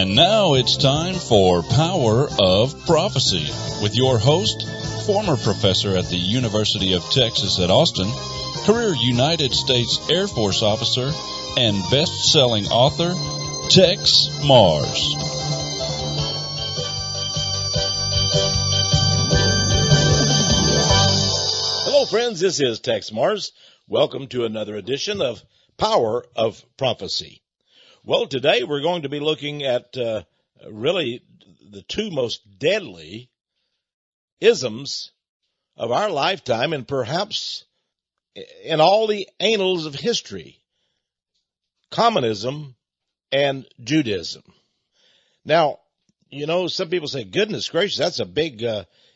And now it's time for Power of Prophecy with your host, former professor at the University of Texas at Austin, career United States Air Force officer, and best-selling author, Texe MARRS. Hello, friends. This is Texe MARRS. Welcome to another edition of Power of Prophecy. Well, today we're going to be looking at really the two most deadly isms of our lifetime and perhaps in all the annals of history: Communism and Judaism. Now, you know, some people say, goodness gracious, that's a big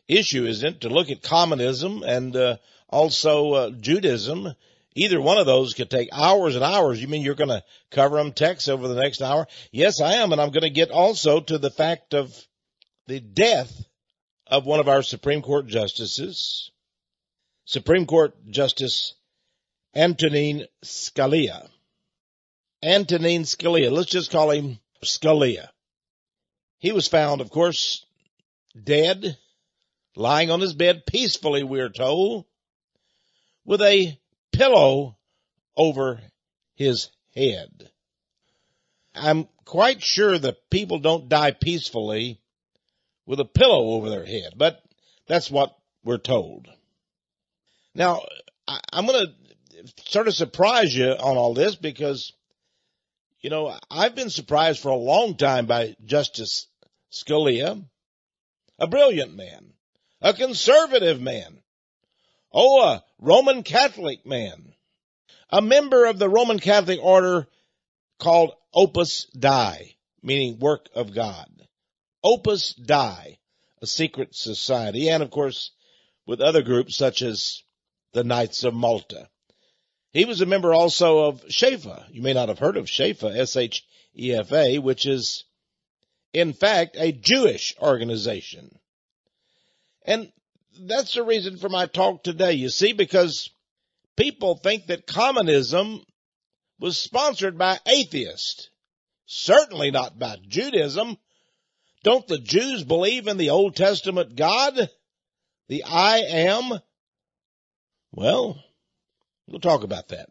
issue, isn't it, to look at communism and also Judaism. Either one of those could take hours and hours. You mean you're going to cover them, Texe, over the next hour? Yes, I am, and I'm going to get also to the fact of the death of one of our Supreme Court justices, Supreme Court Justice Antonin Scalia. Antonin Scalia. Let's just call him Scalia. He was found, of course, dead, lying on his bed peacefully, we're told, with a pillow over his head. I'm quite sure that people don't die peacefully with a pillow over their head, but that's what we're told. Now, I'm going to sort of surprise you on all this because, you know, I've been surprised for a long time by Justice Scalia, a brilliant man, a conservative man, a Roman Catholic man, a member of the Roman Catholic order called Opus Dei, meaning work of God. Opus Dei, a secret society, and of course with other groups such as the Knights of Malta. He was a member also of Shefa. You may not have heard of Shefa, S-H-E-F-A, which is in fact a Jewish organization. And that's the reason for my talk today, you see, because people think that communism was sponsored by atheists, certainly not by Judaism. Don't the Jews believe in the Old Testament God, the I Am? Well, we'll talk about that.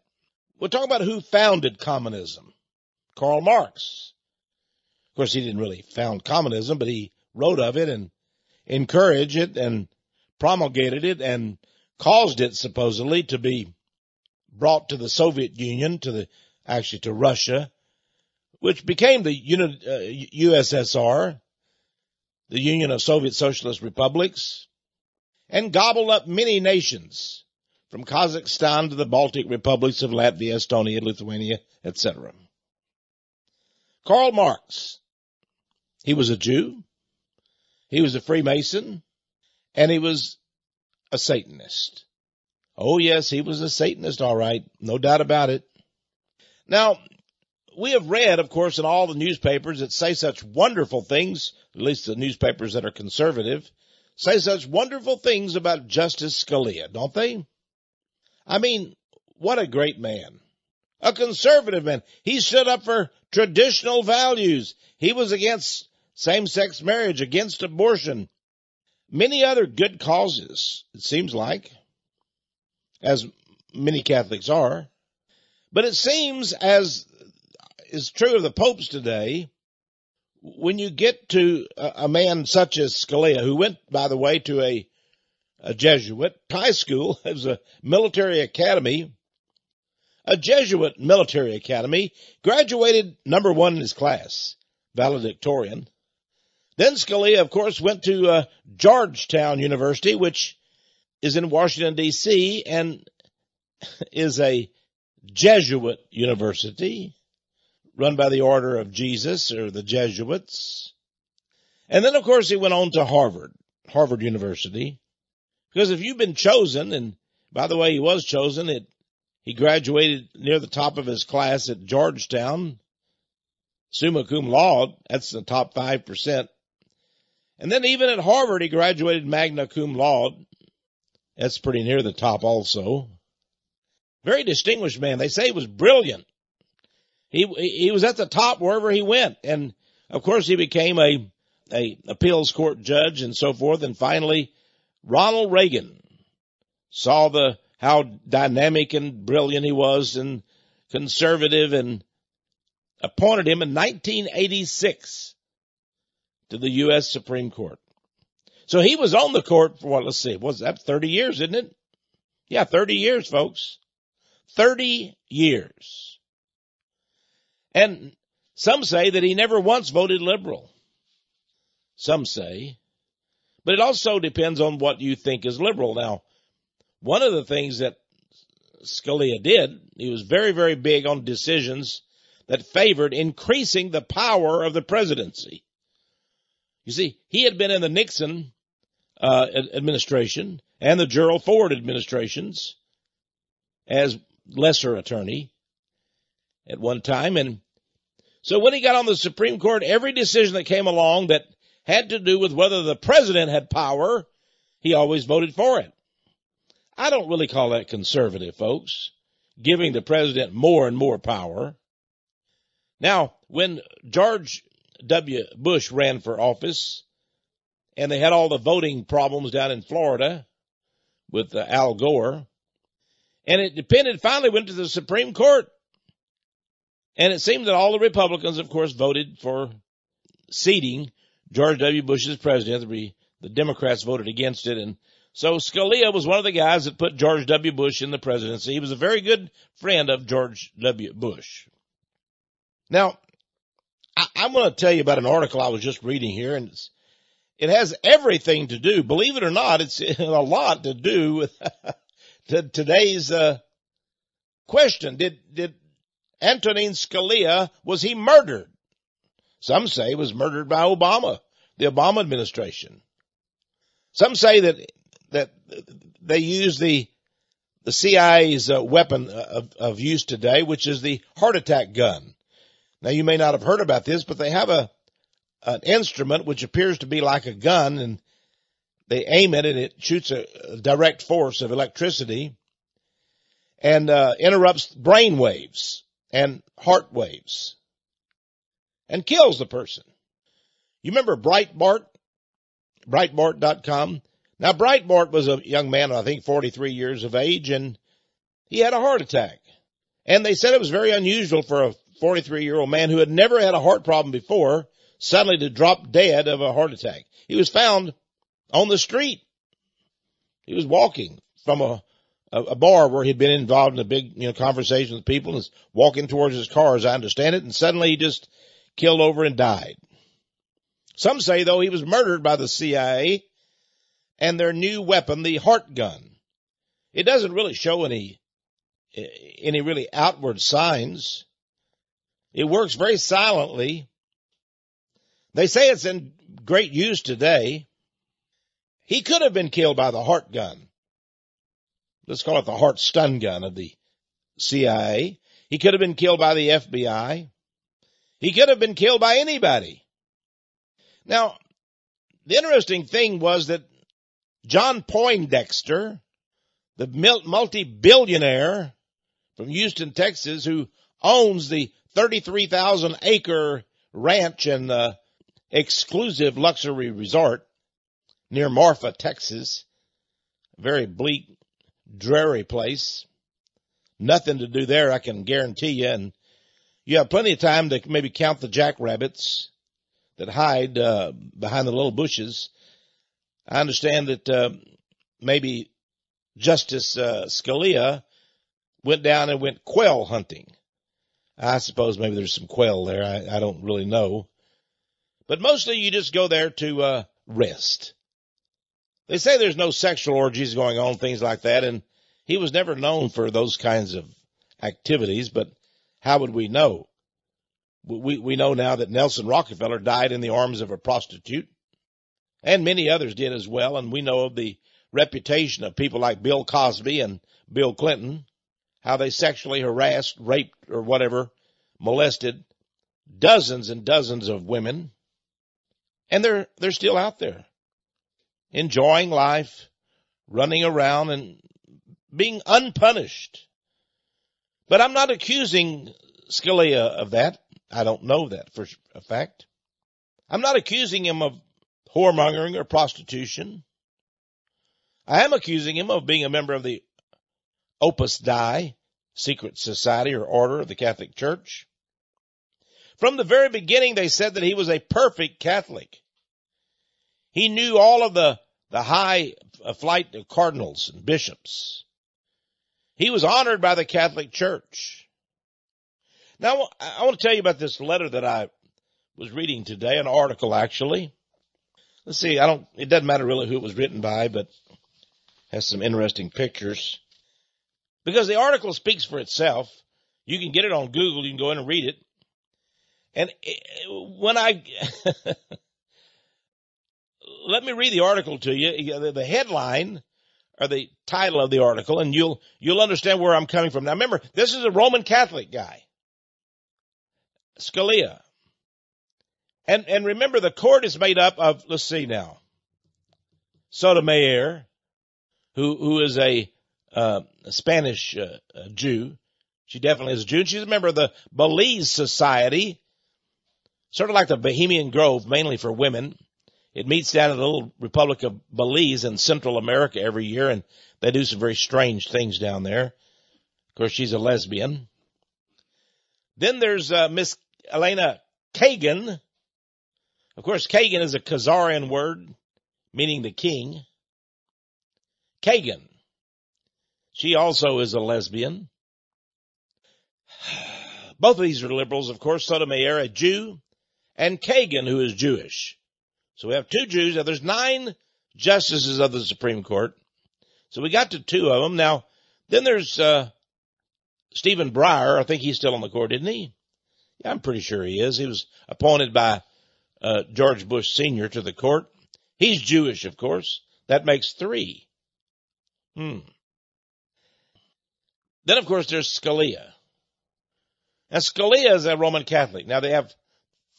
We'll talk about who founded communism. Karl Marx. Of course, he didn't really found communism, but he wrote of it and encouraged it and promulgated it and caused it supposedly to be brought to the Soviet Union, to Russia, which became the USSR, the Union of Soviet Socialist Republics, and gobbled up many nations, from Kazakhstan to the Baltic republics of Latvia, Estonia, Lithuania, etc. Karl Marx, he was a Jew, he was a Freemason, and he was a Satanist. Oh, yes, he was a Satanist, all right. No doubt about it. Now, we have read, of course, in all the newspapers that say such wonderful things, at least the newspapers that are conservative, say such wonderful things about Justice Scalia, don't they? I mean, what a great man. A conservative man. He stood up for traditional values. He was against same-sex marriage, against abortion, many other good causes, it seems like, as many Catholics are. But it seems, as is true of the popes today, when you get to a man such as Scalia, who went, by the way, to a Jesuit high school, it was a military academy, a Jesuit military academy, graduated number one in his class, valedictorian. Then Scalia, of course, went to Georgetown University, which is in Washington, D.C., and is a Jesuit university run by the Order of Jesus, or the Jesuits. And then, of course, he went on to Harvard University, because if you've been chosen, and by the way, he was chosen, he graduated near the top of his class at Georgetown, summa cum laude, that's the top 5%. And then even at Harvard, he graduated magna cum laude. That's pretty near the top also. Very distinguished man. They say he was brilliant. He was at the top wherever he went. And Of course, he became a appeals court judge and so forth. And finally, Ronald Reagan saw how dynamic and brilliant he was and conservative, and appointed him in 1986 to the U.S. Supreme Court. So he was on the court for let's see, what's that, 30 years, isn't it? Yeah, 30 years, folks. 30 years. And some say that he never once voted liberal. Some say. But it also depends on what you think is liberal. Now, one of the things that Scalia did, he was very, very big on decisions that favored increasing the power of the presidency. You see, he had been in the Nixon administration and the Gerald Ford administrations as lesser attorney at one time. And so when he got on the Supreme Court, every decision that came along that had to do with whether the president had power, he always voted for it. I don't really call that conservative, folks, giving the president more and more power. Now, when George W. Bush ran for office, and they had all the voting problems down in Florida with Al Gore, and it finally went to the Supreme Court. And it seemed that all the Republicans, of course, voted for seating George W. Bush as president. The Democrats voted against it. And so Scalia was one of the guys that put George W. Bush in the presidency. He was a very good friend of George W. Bush. Now, I'm going to tell you about an article I was just reading here, and it has everything to do, believe it or not, it's a lot to do with today's question. Did Antonin Scalia, was he murdered? Some say he was murdered by Obama, the Obama administration. Some say that they use the CIA's weapon of use today, which is the heart attack gun. Now, you may not have heard about this, but they have an instrument which appears to be like a gun, and they aim it and it shoots a direct force of electricity and interrupts brain waves and heart waves and kills the person. You remember Breitbart? Breitbart.com? Now, Breitbart was a young man, I think 43 years of age, and he had a heart attack. And they said it was very unusual for a 43-year-old man who had never had a heart problem before suddenly to drop dead of a heart attack. He was found on the street. He was walking from a bar where he'd been involved in a big, conversation with people, and was walking towards his car, as I understand it, and suddenly he just killed over and died. Some say, though, he was murdered by the CIA and their new weapon, the heart gun. It doesn't really show any really outward signs. It works very silently. They say it's in great use today. He could have been killed by the heart gun. Let's call it the heart stun gun of the CIA. He could have been killed by the FBI. He could have been killed by anybody. Now, the interesting thing was that John Poindexter, the multi-billionaire from Houston, Texas, who owns the 33,000-acre ranch and exclusive luxury resort near Marfa, Texas, a very bleak, dreary place. Nothing to do there, I can guarantee you. And you have plenty of time to maybe count the jackrabbits that hide behind the little bushes. I understand that maybe Justice Scalia went down and went quail hunting. I suppose maybe there's some quail there. I don't really know. But mostly you just go there to rest. They say there's no sexual orgies going on, things like that, and he was never known for those kinds of activities, but how would we know? We know now that Nelson Rockefeller died in the arms of a prostitute, and many others did as well, and we know of the reputation of people like Bill Cosby and Bill Clinton, how they sexually harassed, raped, or whatever, molested dozens and dozens of women. And they're still out there, enjoying life, running around and being unpunished. But I'm not accusing Scalia of that. I don't know that for a fact. I'm not accusing him of whoremongering or prostitution. I am accusing him of being a member of the Opus Dei, secret society or order of the Catholic Church. From the very beginning, they said that he was a perfect Catholic. He knew all of the high flight of cardinals and bishops. He was honored by the Catholic Church. Now, I want to tell you about this letter that I was reading today, an article actually. Let's see, it doesn't matter really who it was written by, but has some interesting pictures. Because the article speaks for itself. You can get it on Google, you can go in and read it. And when let me read the article to you, the headline or the title of the article, and you'll understand where I'm coming from. Now remember, this is a Roman Catholic guy, Scalia. And remember, the court is made up of, let's see now, Sotomayor, who is a Spanish Jew. She definitely is a Jew. She's a member of the Belize Society, sort of like the Bohemian Grove, mainly for women. It meets down in the little Republic of Belize in Central America every year, and they do some very strange things down there. Of course, she's a lesbian. Then there's Miss Elena Kagan. Of course, Kagan is a Khazarian word meaning the king. Kagan. She also is a lesbian. Both of these are liberals, of course. Sotomayor, a Jew, and Kagan, who is Jewish. So we have two Jews. Now, there's 9 justices of the Supreme Court. So we got to 2 of them. Now, then there's Stephen Breyer. I think he's still on the court, isn't he? Yeah, I'm pretty sure he is. He was appointed by George Bush Sr. to the court. He's Jewish, of course. That makes 3. Then, of course, there's Scalia. Now, Scalia is a Roman Catholic. Now, they have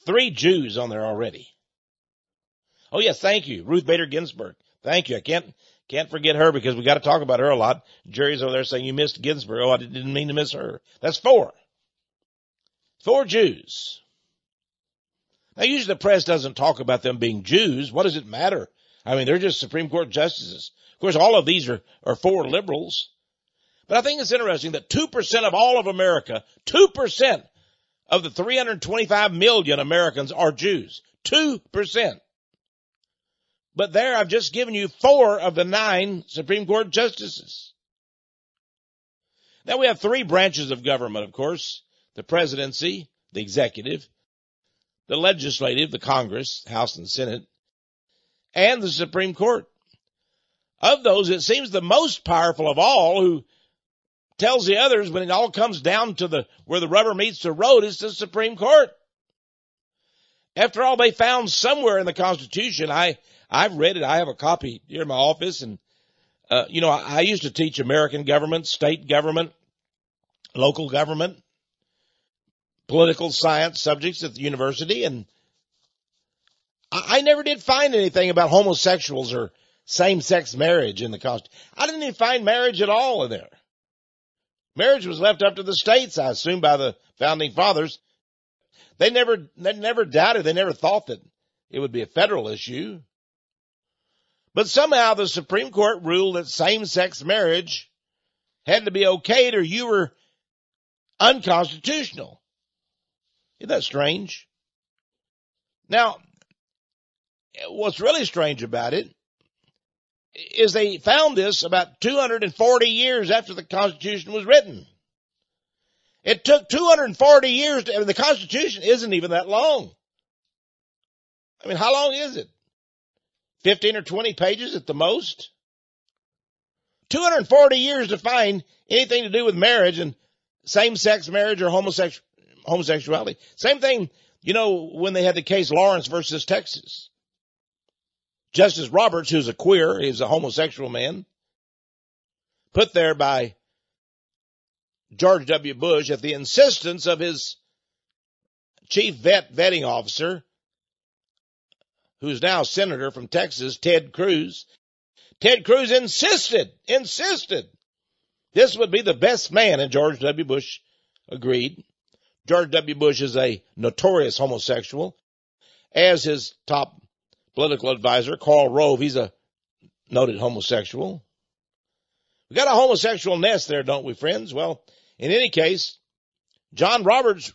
3 Jews on there already. Oh, yes, thank you. Ruth Bader Ginsburg. Thank you. I can't forget her because we got to talk about her a lot. Jerry's over there saying you missed Ginsburg. Oh, I didn't mean to miss her. That's 4. 4 Jews. Now, usually the press doesn't talk about them being Jews. What does it matter? I mean, they're just Supreme Court justices. Of course, all of these are 4 liberals. But I think it's interesting that 2% of all of America, 2% of the 325 million Americans are Jews. 2%. But there I've just given you 4 of the 9 Supreme Court justices. Now we have 3 branches of government, of course. The presidency, the executive, the legislative, the Congress, House and Senate, and the Supreme Court. Of those, it seems the most powerful of all, who tells the others when it all comes down to where the rubber meets the road, is the Supreme Court. After all, they found somewhere in the Constitution, I've read it, I have a copy here in my office, and I used to teach American government, state government, local government, political science subjects at the university, and I never did find anything about homosexuals or same-sex marriage in the Constitution. I didn't even find marriage at all in there. Marriage was left up to the states, I assume, by the founding fathers. They never doubted, they never thought that it would be a federal issue. But somehow the Supreme Court ruled that same-sex marriage had to be okayed or you were unconstitutional. Isn't that strange? Now, what's really strange about it is they found this about 240 years after the Constitution was written. It took 240 years the Constitution isn't even that long. I mean, how long is it? 15 or 20 pages at the most? 240 years to find anything to do with marriage and same-sex marriage or homosexuality. Same thing, when they had the case Lawrence versus Texas. Justice Roberts, who's a queer, he's a homosexual man, put there by George W. Bush at the insistence of his chief vetting officer, who's now a senator from Texas, Ted Cruz. Ted Cruz insisted this would be the best man, and George W. Bush agreed. George W. Bush is a notorious homosexual, as his top political advisor. Karl Rove, he's a noted homosexual. We got a homosexual nest there, don't we, friends? Well, in any case, John Roberts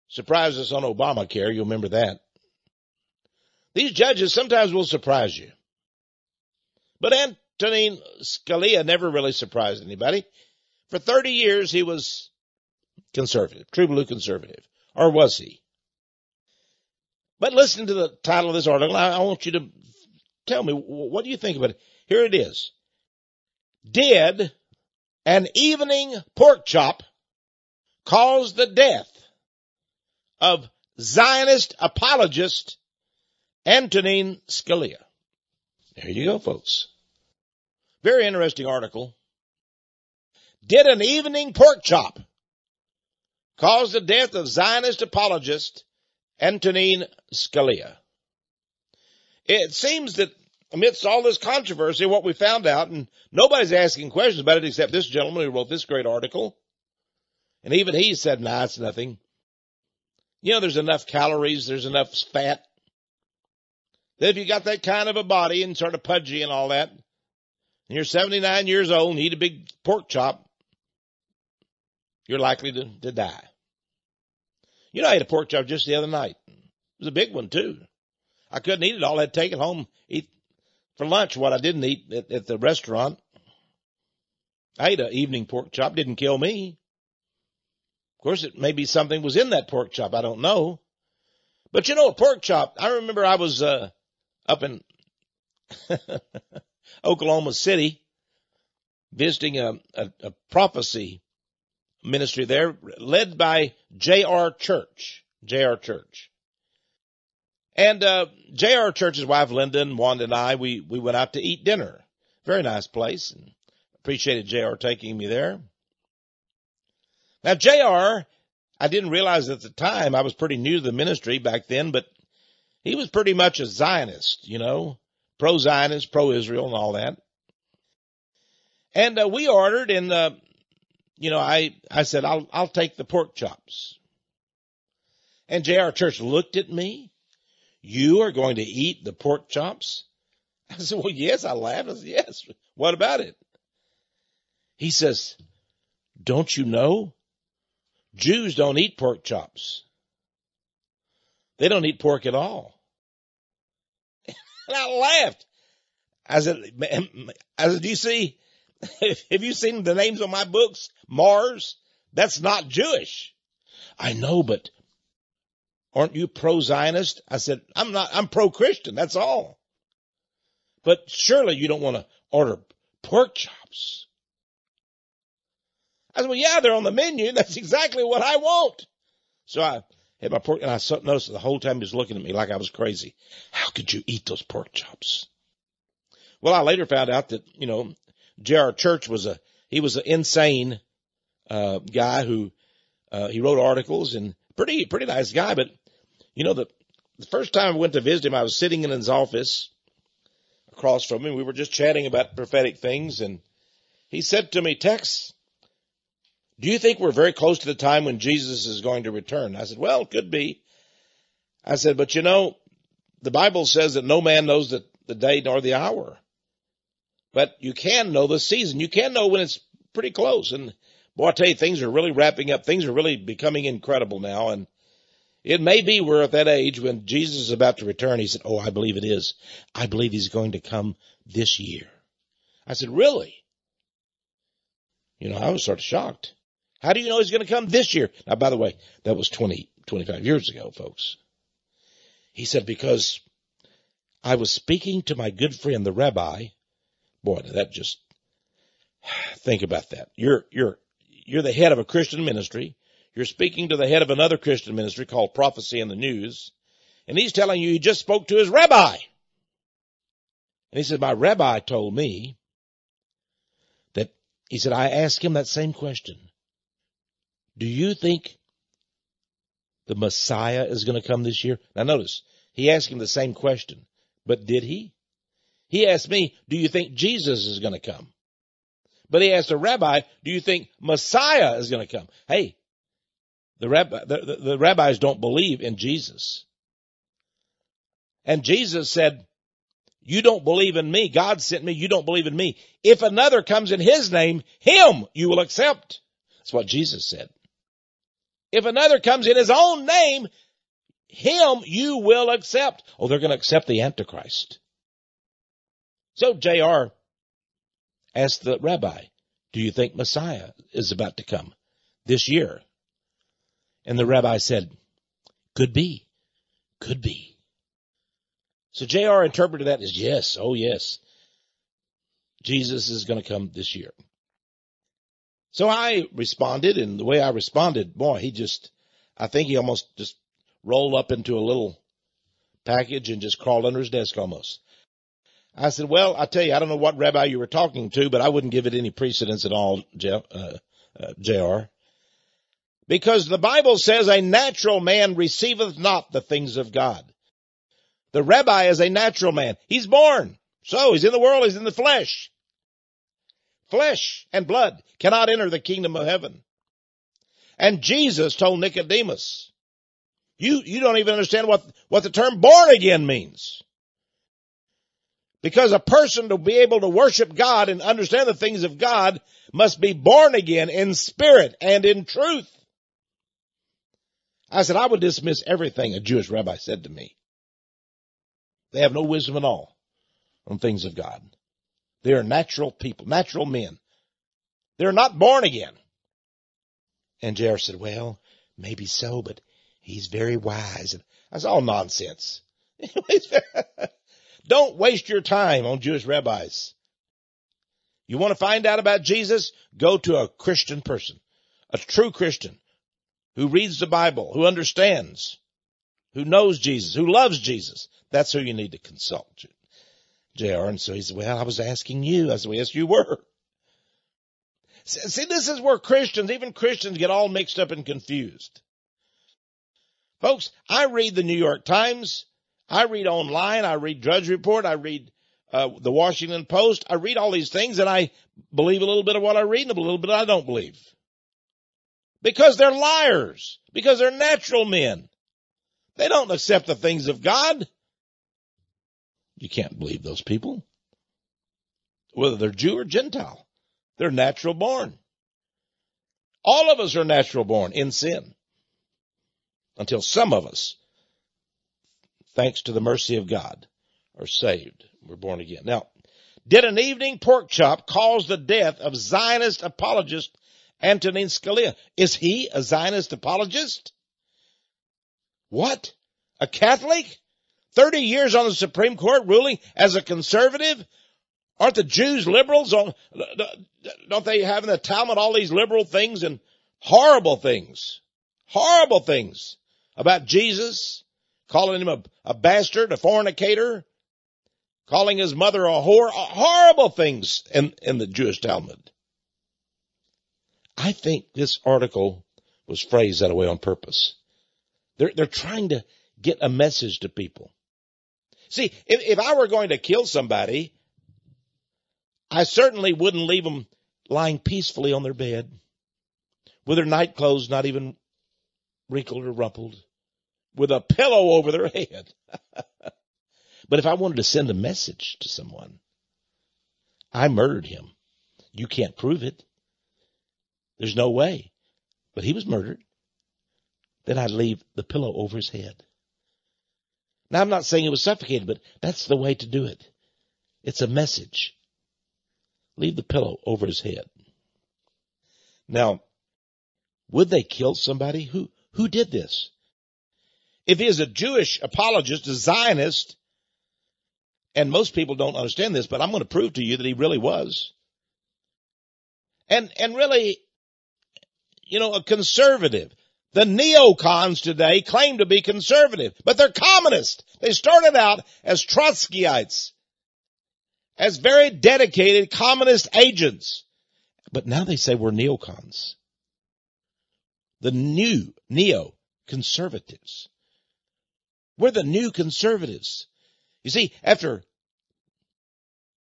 surprised us on Obamacare. You'll remember that. These judges sometimes will surprise you. But Antonin Scalia never really surprised anybody. For 30 years, he was conservative, true blue conservative. Or was he? But listen to the title of this article. I want you to tell me, what do you think about it? Here it is. Did an evening pork chop cause the death of Zionist apologist Antonin Scalia? There you go, folks. Very interesting article. Did an evening pork chop cause the death of Zionist apologist Antonin Scalia? It seems that amidst all this controversy, what we found out, and nobody's asking questions about it except this gentleman who wrote this great article, and even he said, nah, it's nothing. You know, there's enough calories, there's enough fat, that if you got that kind of a body and sort of pudgy and all that, and you're 79 years old and eat a big pork chop, you're likely to die. You know, I ate a pork chop just the other night. It was a big one, too. I couldn't eat it all. I had to take it home, eat for lunch what I didn't eat at the restaurant. I ate an evening pork chop. Didn't kill me. Of course, it maybe something was in that pork chop. I don't know. But you know, a pork chop, I remember I was up in Oklahoma City visiting a prophecy ministry there led by J.R. Church. J.R. Church. And J.R. Church's wife, Linda, and Wanda and I, we went out to eat dinner. Very nice place. And appreciated J.R. taking me there. Now, J.R., I didn't realize at the time, I was pretty new to the ministry back then, but he was pretty much a Zionist, you know, pro-Zionist, pro-Israel and all that. And we ordered, and, you know, I said, I'll take the pork chops. And J.R. Church looked at me. You are going to eat the pork chops? I said, well, yes. I laughed. I said, yes. What about it? He says, don't you know? Jews don't eat pork chops. They don't eat pork at all. And I laughed. I said, do you see, have you seen the names on my books? MARRS? That's not Jewish. I know, but aren't you pro-Zionist? I said, I'm pro-Christian. That's all. But surely you don't want to order pork chops. I said, well, yeah, they're on the menu. That's exactly what I want. So I had my pork, and I noticed the whole time he was looking at me like I was crazy. How could you eat those pork chops? Well, I later found out that, you know, J.R. Church was an insane guy who he wrote articles, and pretty nice guy. But, you know, the first time I went to visit him, I was sitting in his office across from him. We were just chatting about prophetic things, and he said to me, Texe, do you think we're very close to the time when Jesus is going to return? I said, well, it could be. I said, but you know, the Bible says that no man knows the day nor the hour. But you can know the season. You can know when it's pretty close. And boy, I tell you, things are really wrapping up. Things are really becoming incredible now. And it may be we're at that age when Jesus is about to return. He said, oh, I believe it is. I believe he's going to come this year. I said, really? You know, I was sort of shocked. How do you know he's going to come this year? Now, by the way, that was 25 years ago, folks. He said, because I was speaking to my good friend, the rabbi. Boy, that just, think about that. You're the head of a Christian ministry. You're speaking to the head of another Christian ministry called Prophecy in the News. And he's telling you he just spoke to his rabbi. And he said, my rabbi told me that, he said, I asked him that same question. Do you think the Messiah is going to come this year? Now notice, he asked him the same question, but did he? He asked me, do you think Jesus is going to come? But he asked a rabbi, do you think Messiah is going to come? Hey, the rabbis don't believe in Jesus. And Jesus said, you don't believe in me. God sent me. You don't believe in me. If another comes in his name, him you will accept. That's what Jesus said. If another comes in his own name, him you will accept. Oh, they're going to accept the Antichrist. So J.R. asked the rabbi, do you think Messiah is about to come this year? And the rabbi said, could be, could be. So J.R. interpreted that as yes, oh yes, Jesus is going to come this year. So I responded, and the way I responded, boy, I think he almost just rolled up into a little package and just crawled under his desk almost. I said, well, I tell you, I don't know what rabbi you were talking to, but I wouldn't give it any precedence at all, J.R. Because the Bible says a natural man receiveth not the things of God. The rabbi is a natural man. He's born. So he's in the world. He's in the flesh. Flesh and blood cannot enter the kingdom of heaven. And Jesus told Nicodemus, you don't even understand what the term born again means. Because a person to be able to worship God and understand the things of God must be born again in spirit and in truth. I said, I would dismiss everything a Jewish rabbi said to me. They have no wisdom at all on things of God. They are natural people, natural men. They're not born again. And J.R. said, well, maybe so, but he's very wise. And that's all nonsense. Don't waste your time on Jewish rabbis. You want to find out about Jesus? Go to a Christian person, a true Christian who reads the Bible, who understands, who knows Jesus, who loves Jesus. That's who you need to consult, J.R. And so he said, well, I was asking you. I said, well, yes, you were. See, this is where even Christians get all mixed up and confused. Folks, I read the New York Times. I read online. I read Drudge Report. I read the Washington Post. I read all these things, and I believe a little bit of what I read and a little bit I don't believe. Because they're liars. Because they're natural men. They don't accept the things of God. You can't believe those people. Whether they're Jew or Gentile. They're natural born. All of us are natural born in sin. Until some of us, thanks to the mercy of God, are saved. We're born again. Now, did an evening pork chop cause the death of Zionist apologist Antonin Scalia? Is he a Zionist apologist? What? A Catholic? 30 years on the Supreme Court ruling as a conservative? Aren't the Jews liberals? Don't they have in the Talmud all these liberal things and horrible things about Jesus, calling him a bastard, a fornicator, calling his mother a whore, horrible things in the Jewish Talmud. I think this article was phrased that way on purpose. They're trying to get a message to people. See, if I were going to kill somebody, I certainly wouldn't leave them lying peacefully on their bed with their night clothes not even wrinkled or rumpled, with a pillow over their head. But if I wanted to send a message to someone, I murdered him. You can't prove it. There's no way. But he was murdered. Then I'd leave the pillow over his head. Now, I'm not saying he was suffocated, but that's the way to do it. It's a message. Leave the pillow over his head. Now, would they kill somebody? Who did this? If he is a Jewish apologist, a Zionist, and most people don't understand this, but I'm going to prove to you that he really was. And really, a conservative. The neocons today claim to be conservative, but they're communist. They started out as Trotskyites, as very dedicated communist agents. But now they say we're neocons. The new neo-conservatives. We're the new conservatives. You see, after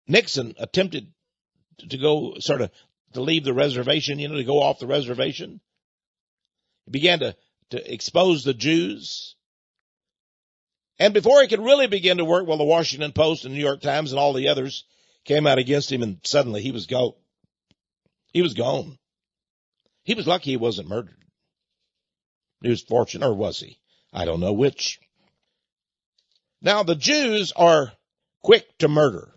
Nixon attempted to go to leave the reservation, to go off the reservation, he began to expose the Jews. And before he could really begin to work, well, the Washington Post and New York Times and all the others came out against him, and suddenly he was gone. He was gone. He was lucky he wasn't murdered. He was fortunate, or was he? I don't know which. Now, the Jews are quick to murder.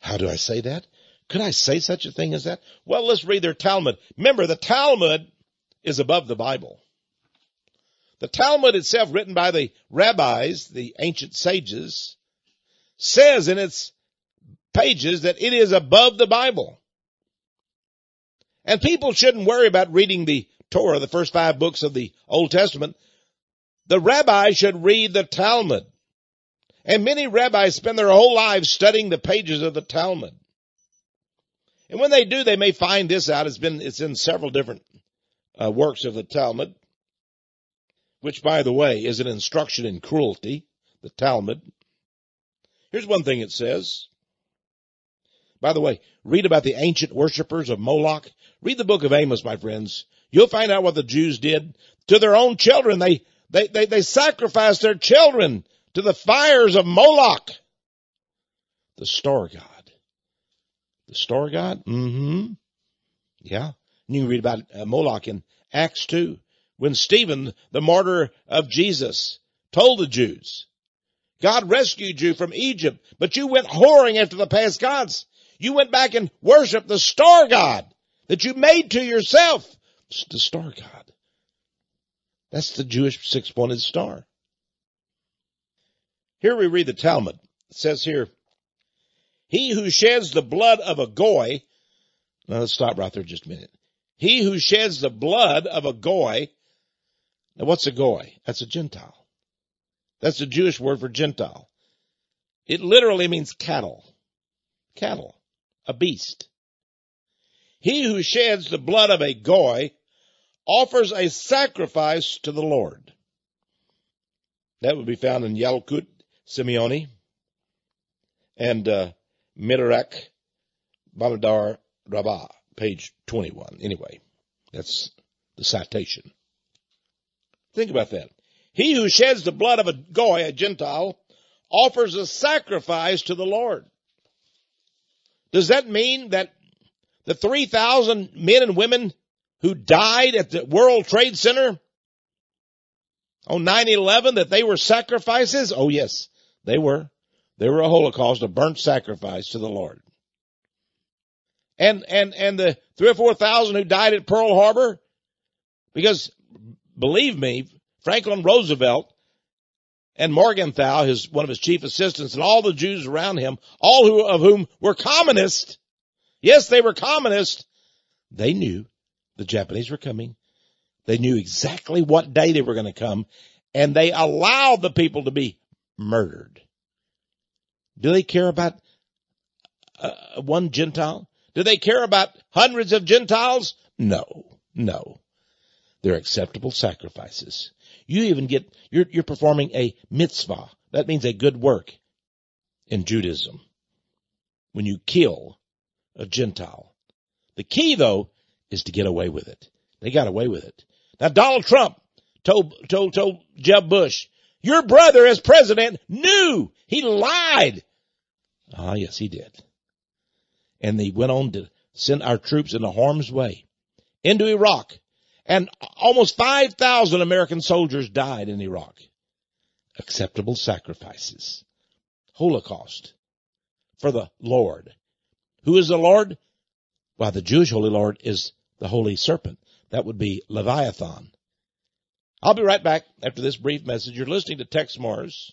How do I say that? Could I say such a thing as that? Well, let's read their Talmud. Remember, the Talmud is above the Bible. The Talmud itself, written by the rabbis, the ancient sages, says in its pages that it is above the Bible. And people shouldn't worry about reading the Torah, the first 5 books of the Old Testament. The rabbis should read the Talmud. And many rabbis spend their whole lives studying the pages of the Talmud. And when they do, they may find this out. It's in several different works of the Talmud, which, by the way, is an instruction in cruelty, the Talmud. Here's one thing it says. By the way, read about the ancient worshipers of Moloch. Read the book of Amos, my friends. You'll find out what the Jews did to their own children. They sacrificed their children to the fires of Moloch, the star god. The star god? Yeah. And you can read about Moloch in Acts 2. When Stephen, the martyr of Jesus, told the Jews, God rescued you from Egypt, but you went whoring after the past gods. You went back and worshiped the star god that you made to yourself. It's the star god. That's the Jewish 6-pointed star. Here we read the Talmud. It says here, he who sheds the blood of a goy, now let's stop right there just a minute. He who sheds the blood of a goy, now what's a goy? That's a Gentile. That's the Jewish word for Gentile. It literally means cattle. Cattle. A beast. He who sheds the blood of a goy offers a sacrifice to the Lord. That would be found in Yalkut Simeoni and Midrash Bamidbar Rabbah, page 21. Anyway, that's the citation. Think about that. He who sheds the blood of a goy, a Gentile, offers a sacrifice to the Lord. Does that mean that the 3,000 men and women who died at the World Trade Center on 9/11, that they were sacrifices? Oh, yes, they were. They were a Holocaust, a burnt sacrifice to the Lord. And the 3,000 or 4,000 who died at Pearl Harbor, because believe me, Franklin Roosevelt and Morgenthau, one of his chief assistants, and all the Jews around him, of whom were communists. Yes, they were communists. They knew the Japanese were coming. They knew exactly what day they were going to come, and they allowed the people to be murdered. Do they care about one Gentile? Do they care about hundreds of Gentiles? No. They're acceptable sacrifices. You even you're performing a mitzvah. That means a good work in Judaism. When you kill a Gentile. The key, though, is to get away with it. They got away with it. Now, Donald Trump told Jeb Bush, your brother as president knew. He lied. Ah, yes, he did. And they went on to send our troops into harm's way, into Iraq. And almost 5,000 American soldiers died in Iraq. Acceptable sacrifices. Holocaust for the Lord. Who is the Lord? Well, the Jewish Holy Lord is the Holy Serpent. That would be Leviathan. I'll be right back after this brief message. You're listening to Texe MARRS,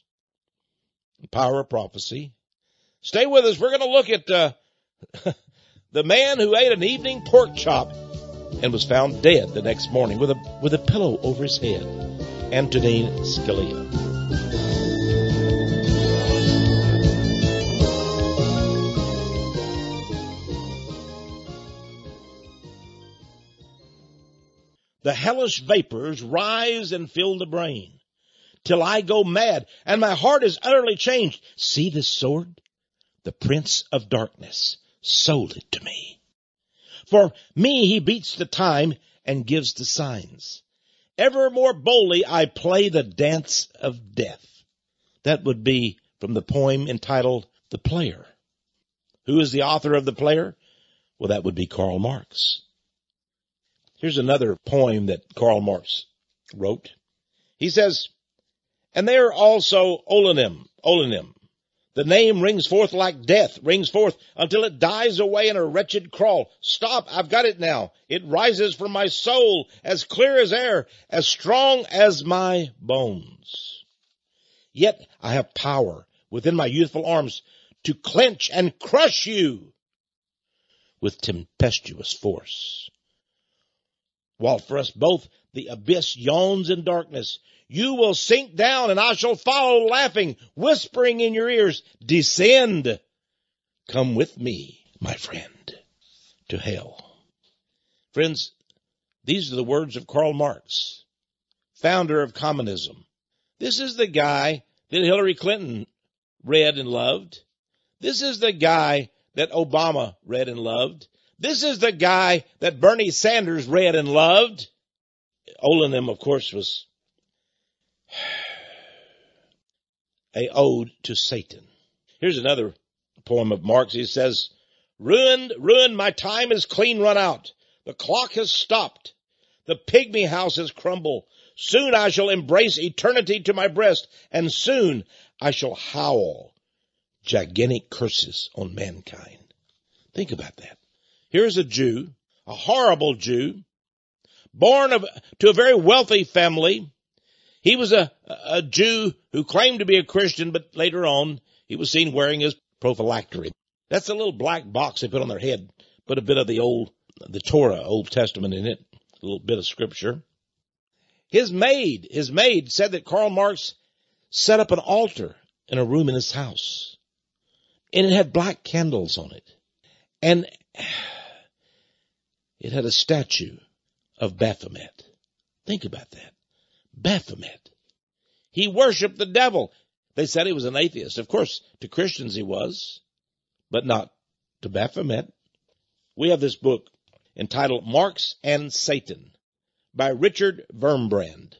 Power of Prophecy. Stay with us. We're going to look at the man who ate an evening pork chop and was found dead the next morning with a pillow over his head. Antonin Scalia. The hellish vapors rise and fill the brain, till I go mad, and my heart is utterly changed. See this sword? The Prince of Darkness sold it to me. For me he beats the time and gives the signs. Ever more boldly I play the dance of death. That would be from the poem entitled The Player. Who is the author of The Player? Well, that would be Karl Marx. Here's another poem that Karl Marx wrote. He says, and there also Olanim. The name rings forth like death, rings forth until it dies away in a wretched crawl. Stop, I've got it now. It rises from my soul as clear as air, as strong as my bones. Yet I have power within my youthful arms to clench and crush you with tempestuous force. While for us both the abyss yawns in darkness, you will sink down and I shall follow laughing, whispering in your ears, descend. Come with me, my friend, to hell. Friends, these are the words of Karl Marx, founder of communism. This is the guy that Hillary Clinton read and loved. This is the guy that Obama read and loved. This is the guy that Bernie Sanders read and loved. Olanim, of course, was a ode to Satan. Here's another poem of Marx. He says, ruined, my time is clean run out. The clock has stopped. The pygmy house has crumbled. Soon I shall embrace eternity to my breast, and soon I shall howl gigantic curses on mankind. Think about that. Here's a Jew, a horrible Jew, born to a very wealthy family. He was a Jew who claimed to be a Christian, but later on he was seen wearing his prophylactory. That's a little black box they put on their head, put a bit of the Torah, Old Testament in it, a little bit of scripture. His maid said that Karl Marx set up an altar in a room in his house, and it had black candles on it, and it had a statue of Baphomet. Think about that. Baphomet. He worshiped the devil. They said he was an atheist. Of course, to Christians he was, but not to Baphomet. We have this book entitled Marx and Satan by Richard Wurmbrand.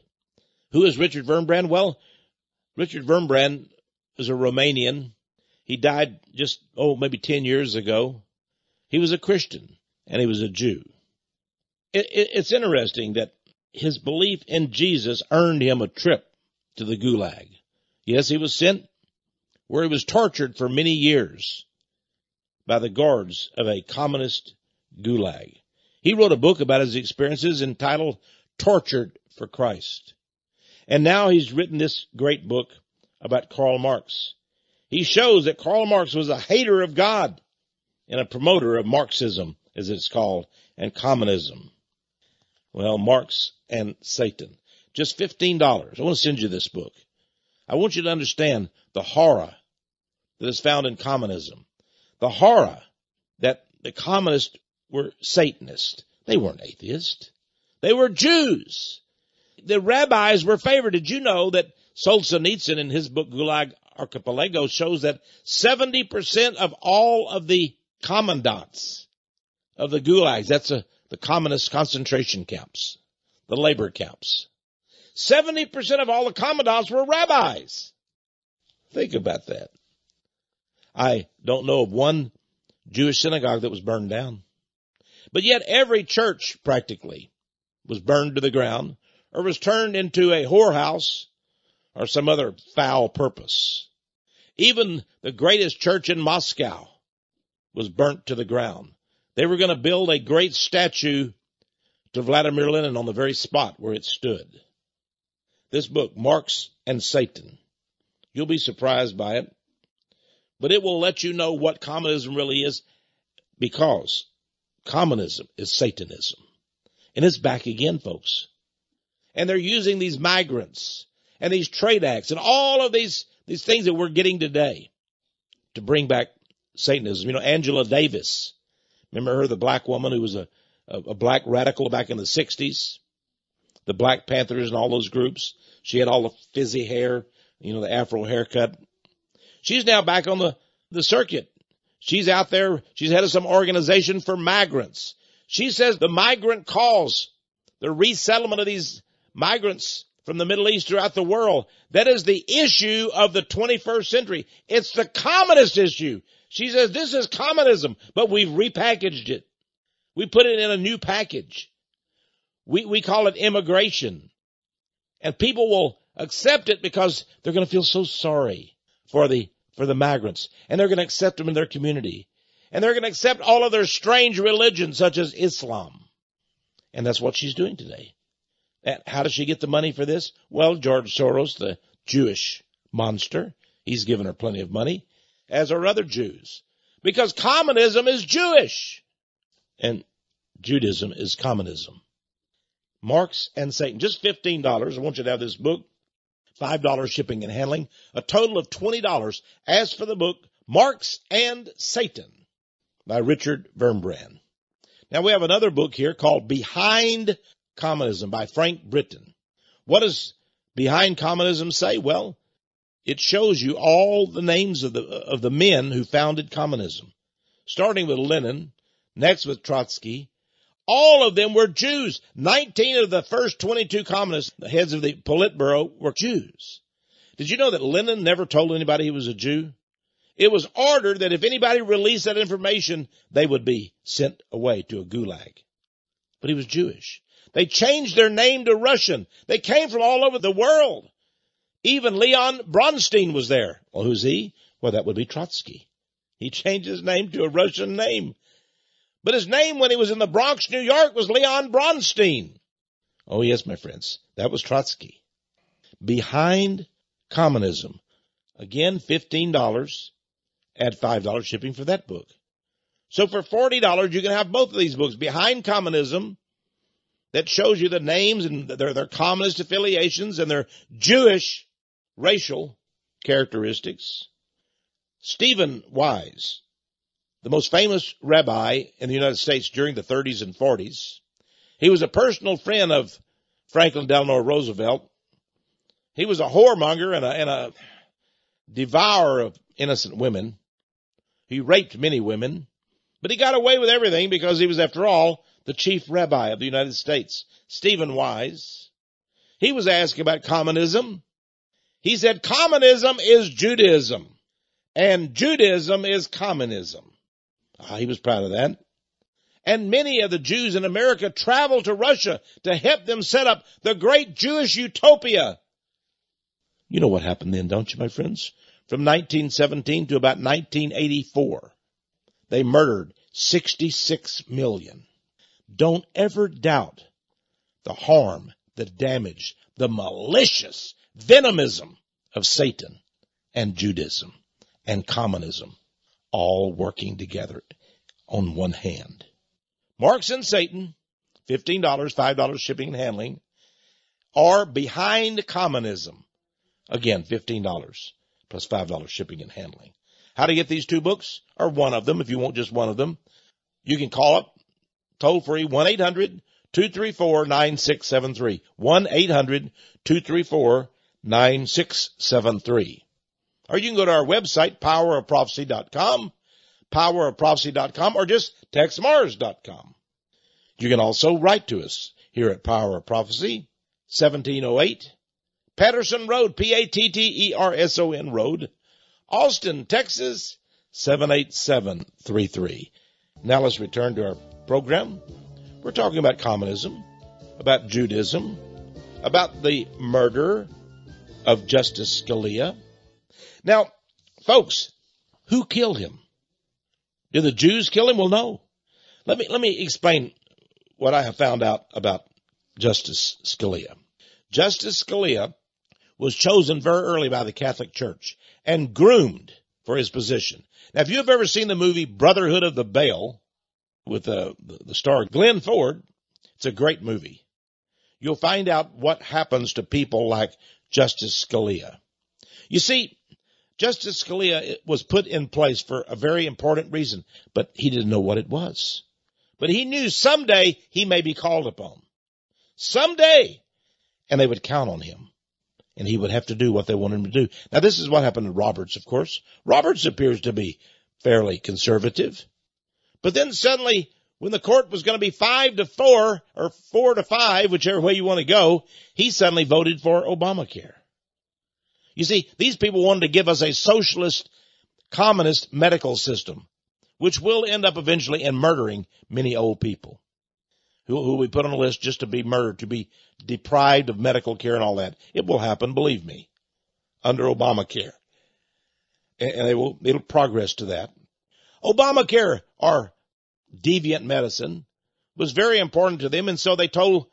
Who is Richard Wurmbrand? Well, Richard Wurmbrand is a Romanian. He died just, maybe 10 years ago. He was a Christian and he was a Jew. It's interesting that his belief in Jesus earned him a trip to the Gulag. Yes, he was sent where he was tortured for many years by the guards of a communist Gulag. He wrote a book about his experiences entitled Tortured for Christ. And now he's written this great book about Karl Marx. He shows that Karl Marx was a hater of God and a promoter of Marxism, as it's called, and communism. Well, Marx and Satan. Just $15. I want to send you this book. I want you to understand the horror that is found in communism. The horror that the communists were Satanists. They weren't atheists. They were Jews. The rabbis were favored. Did you know that Solzhenitsyn in his book Gulag Archipelago shows that 70% of all of the commandants of the gulags, that's the communist concentration camps, the labor camps, 70% of all the commandants were rabbis. Think about that. I don't know of one Jewish synagogue that was burned down. But yet every church practically was burned to the ground or was turned into a whorehouse or some other foul purpose. Even the greatest church in Moscow was burnt to the ground. They were going to build a great statue to Vladimir Lenin on the very spot where it stood. This book, Marx and Satan, you'll be surprised by it, but it will let you know what communism really is, because communism is Satanism. And it's back again, folks. And they're using these migrants and these trade acts and all of these things that we're getting today to bring back Satanism. You know, Angela Davis, remember her, the black woman who was a black radical back in the 60s? The Black Panthers and all those groups. She had all the fizzy hair, the afro haircut. She's now back on the circuit. She's out there. She's head of some organization for migrants. She says the migrant cause, the resettlement of these migrants from the Middle East throughout the world. That is the issue of the 21st century. It's the communist issue. She says this is communism, but we've repackaged it. We put it in a new package. We call it immigration. And people will accept it because they're going to feel so sorry for the migrants. And they're going to accept them in their community. And they're going to accept all of their strange religions, such as Islam. And that's what she's doing today. And how does she get the money for this? Well, George Soros, the Jewish monster, he's given her plenty of money, as are other Jews. Because communism is Jewish. And Judaism is communism. Marx and Satan, just $15. I want you to have this book. $5 shipping and handling. A total of $20. As for the book, Marx and Satan by Richard Wurmbrand. Now we have another book here called Behind Communism by Frank Britton. What does Behind Communism say? Well, it shows you all the names of the men who founded communism, starting with Lenin, next with Trotsky. All of them were Jews. 19 of the first 22 communists, the heads of the Politburo, were Jews. Did you know that Lenin never told anybody he was a Jew? It was ordered that if anybody released that information, they would be sent away to a gulag. But he was Jewish. They changed their name to Russian. They came from all over the world. Even Leon Bronstein was there. Well, who's he? Well, that would be Trotsky. He changed his name to a Russian name. But his name when he was in the Bronx, New York, was Leon Bronstein. Oh, yes, my friends, that was Trotsky. Behind Communism. Again, $15. Add $5 shipping for that book. So for $40, you can have both of these books. Behind Communism, that shows you the names and their communist affiliations and their Jewish racial characteristics. Stephen Wise, the most famous rabbi in the United States during the 30s and 40s. He was a personal friend of Franklin Delano Roosevelt. He was a whoremonger and a devourer of innocent women. He raped many women, but he got away with everything because he was, after all, the chief rabbi of the United States. Stephen Wise, he was asked about communism. He said, communism is Judaism, and Judaism is communism. He was proud of that. And many of the Jews in America traveled to Russia to help them set up the great Jewish utopia. You know what happened then, don't you, my friends? From 1917 to about 1984, they murdered 66 million. Don't ever doubt the harm, the damage, the malicious venomism of Satan and Judaism and communism, all working together on one hand. Marx and Satan, $15, $5 shipping and handling, are Behind Communism. Again, $15 plus $5 shipping and handling. How to get these two books, or one of them, if you want just one of them, you can call up toll free 1-800-234-9673. 1-800-234-9673. Or you can go to our website, powerofprophecy.com, powerofprophecy.com, or just textmars.com. You can also write to us here at Power of Prophecy, 1708 Patterson Road, Patterson Road, Austin, Texas, 78733. Now let's return to our program. We're talking about communism, about Judaism, about the murder of Justice Scalia. Now, folks, who killed him? Did the Jews kill him? Well, no. Let me explain what I have found out about Justice Scalia. Justice Scalia was chosen very early by the Catholic Church and groomed for his position. Now, if you have ever seen the movie Brotherhood of the Veil with the star Glenn Ford, it's a great movie. You'll find out what happens to people like Justice Scalia. You see, Justice Scalia was put in place for a very important reason, but he didn't know what it was. But he knew someday he may be called upon. Someday. And they would count on him. And he would have to do what they wanted him to do. Now, this is what happened to Roberts, of course. Roberts appears to be fairly conservative. But then suddenly, when the court was going to be 5-4 or 4-5, whichever way you want to go, he suddenly voted for Obamacare. You see, these people wanted to give us a socialist, communist medical system, which will end up eventually in murdering many old people who we put on a list just to be murdered, to be deprived of medical care and all that. It will happen, believe me, under Obamacare. And it'll progress to that. Obamacare, or deviant medicine, was very important to them, and so they told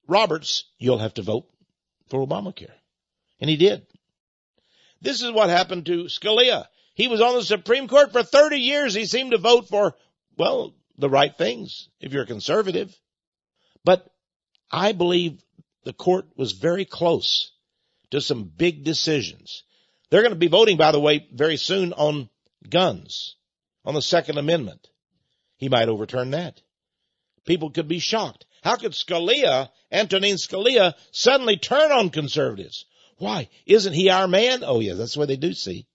Roberts, you'll have to vote for Obamacare. And he did. This is what happened to Scalia. He was on the Supreme Court for 30 years. He seemed to vote for, well, the right things, if you're a conservative. But I believe the court was very close to some big decisions. They're going to be voting, by the way, very soon on guns, on the Second Amendment. He might overturn that. People could be shocked. How could Antonin Scalia, suddenly turn on conservatives? Why? Isn't he our man? Oh, yeah, that's what they do see.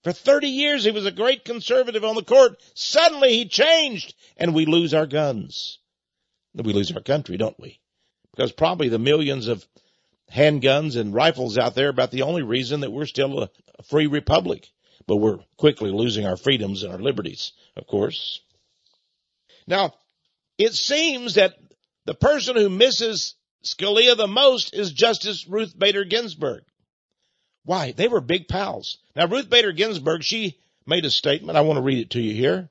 For 30 years, he was a great conservative on the court. Suddenly, he changed, and we lose our guns. We lose our country, don't we? Because probably the millions of handguns and rifles out there are about the only reason that we're still a free republic. But we're quickly losing our freedoms and our liberties, of course. Now, it seems that the person who misses Scalia the most is Justice Ruth Bader Ginsburg. Why? They were big pals. Now, Ruth Bader Ginsburg, she made a statement. I want to read it to you here.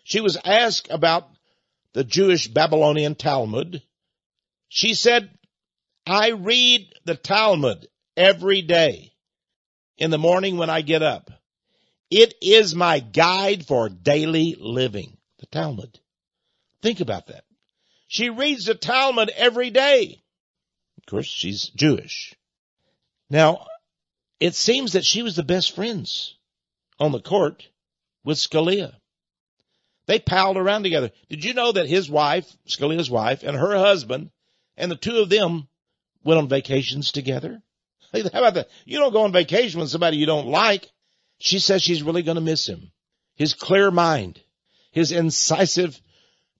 She was asked about the Jewish Babylonian Talmud. She said, I read the Talmud every day in the morning when I get up. It is my guide for daily living. The Talmud. Think about that. She reads the Talmud every day. Of course, she's Jewish. Now, it seems that she was the best friends on the court with Scalia. They palled around together. Did you know that his wife, Scalia's wife, and her husband, and the two of them went on vacations together? How about that? You don't go on vacation with somebody you don't like. She says she's really going to miss him. His clear mind, his incisive